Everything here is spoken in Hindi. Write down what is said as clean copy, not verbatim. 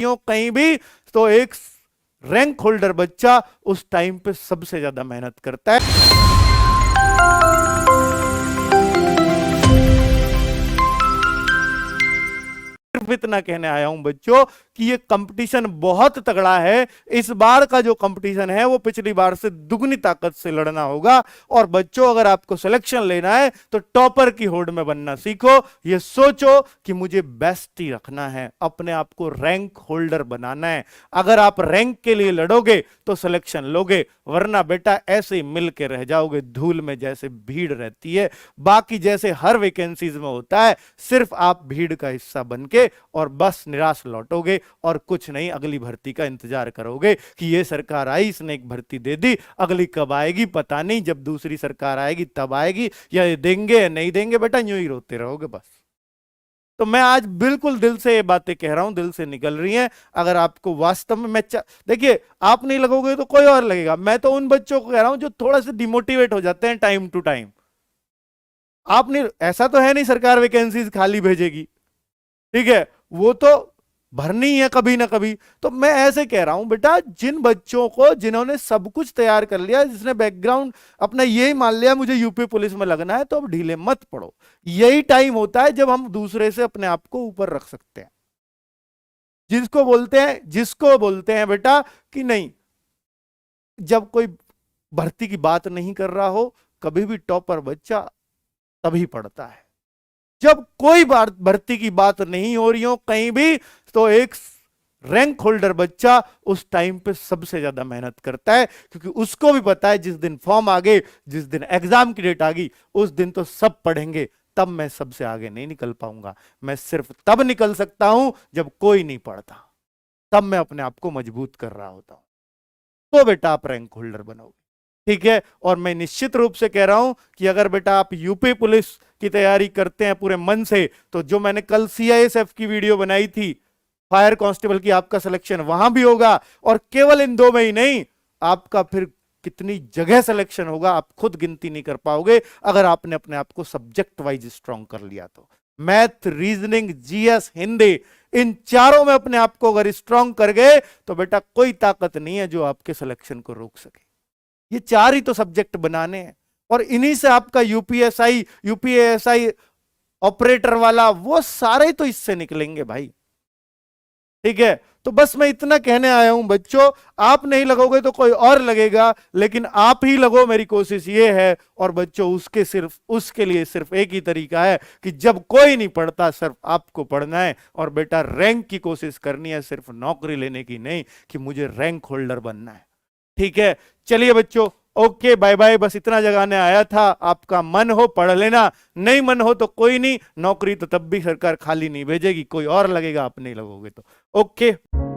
कहीं भी तो एक रैंक होल्डर बच्चा उस टाइम पे सबसे ज्यादा मेहनत करता है। इतना कहने आया हूं बच्चों कि ये कंपटीशन बहुत तगड़ा है। इस बार का जो कंपटीशन है वो पिछली बार से दुगनी ताकत से लड़ना होगा। और बच्चों अगर आपको सिलेक्शन लेना है तो टॉपर की होड़ में बनना सीखो। ये सोचो कि मुझे बेस्ट ही रखना है, अपने आप को रैंक होल्डर बनाना है। अगर आप रैंक के लिए लड़ोगे तो सिलेक्शन लोगे, वरना बेटा ऐसे ही मिल के रह जाओगे धूल में जैसे भीड़ रहती है। बाकी जैसे हर वैकेंसीज में होता है, सिर्फ आप भीड़ का हिस्सा बन के और बस निराश लौटोगे और कुछ नहीं, अगली भर्ती का इंतजार करोगे कि ये सरकार आई, इसने एक भर्ती दे दी, अगली कब आएगी पता नहीं, जब दूसरी सरकार आएगी तब आएगी, या ये देंगे या नहीं देंगे, बेटा यूं ही रोते रहोगे बस। तो मैं आज बिल्कुल दिल से ये बातें कह रहा हूं, दिल से निकल रही हैं। अगर आपको वास्तव में देखिए, आप नहीं लगोगे तो कोई और लगेगा। मैं तो उन बच्चों को कह रहा हूं जो थोड़ा सा डिमोटिवेट हो जाते हैं टाइम टू टाइम। आप नहीं, ऐसा तो है नहीं सरकार वैकेंसीज खाली भेजेगी, ठीक है, वो तो भरनी है कभी ना कभी। तो मैं ऐसे कह रहा हूं बेटा, जिन बच्चों को, जिन्होंने सब कुछ तैयार कर लिया, जिसने बैकग्राउंड अपना यही मान लिया मुझे यूपी पुलिस में लगना है, तो अब ढीले मत पड़ो। यही टाइम होता है जब हम दूसरे से अपने आप को ऊपर रख सकते हैं। जिसको बोलते हैं बेटा कि नहीं, जब कोई भर्ती की बात नहीं कर रहा हो, कभी भी टॉपर बच्चा तभी पढ़ता है जब कोई भर्ती की बात नहीं हो रही हो कहीं भी, तो एक रैंक होल्डर बच्चा उस टाइम पे सबसे ज्यादा मेहनत करता है, क्योंकि उसको भी पता है जिस दिन फॉर्म आ गए, जिस दिन एग्जाम की डेट आ गई, उस दिन तो सब पढ़ेंगे, तब मैं सबसे आगे नहीं निकल पाऊंगा। मैं सिर्फ तब निकल सकता हूं जब कोई नहीं पढ़ता, तब मैं अपने आप को मजबूत कर रहा होता हूं। तो बेटा आप रैंक होल्डर बनोगे, ठीक है। और मैं निश्चित रूप से कह रहा हूं कि अगर बेटा आप यूपी पुलिस की तैयारी करते हैं पूरे मन से, तो जो मैंने कल सीआईएसएफ की वीडियो बनाई थी, फायर कांस्टेबल की, आपका सिलेक्शन वहां भी होगा। और केवल इन 2 में ही नहीं, आपका फिर कितनी जगह सिलेक्शन होगा आप खुद गिनती नहीं कर पाओगे, अगर आपने अपने आप को सब्जेक्ट वाइज स्ट्रांग कर लिया तो। मैथ, रीजनिंग, जीएस, हिंदी, इन चारों में अपने आप को अगर स्ट्रांग कर गए तो बेटा कोई ताकत नहीं है जो आपके सिलेक्शन को रोक सके। ये 4 ही तो सब्जेक्ट बनाने हैं, और इन्हीं से आपका यूपीएसआई, यूपीएसआई ऑपरेटर वाला, वो सारे तो इससे निकलेंगे भाई, ठीक है। तो बस मैं इतना कहने आया हूं बच्चों, आप नहीं लगोगे तो कोई और लगेगा, लेकिन आप ही लगो, मेरी कोशिश ये है। और बच्चों उसके लिए सिर्फ एक ही तरीका है कि जब कोई नहीं पढ़ता, सिर्फ आपको पढ़ना है। और बेटा रैंक की कोशिश करनी है, सिर्फ नौकरी लेने की नहीं कि मुझे रैंक होल्डर बनना है, ठीक है। चलिए बच्चों, ओके, बाय बाय। बस इतना जगाने आया था। आपका मन हो पढ़ लेना, नहीं मन हो तो कोई नहीं, नौकरी तो तब भी सरकार खाली नहीं भेजेगी, कोई और लगेगा, आप नहीं लगोगे तो। ओके।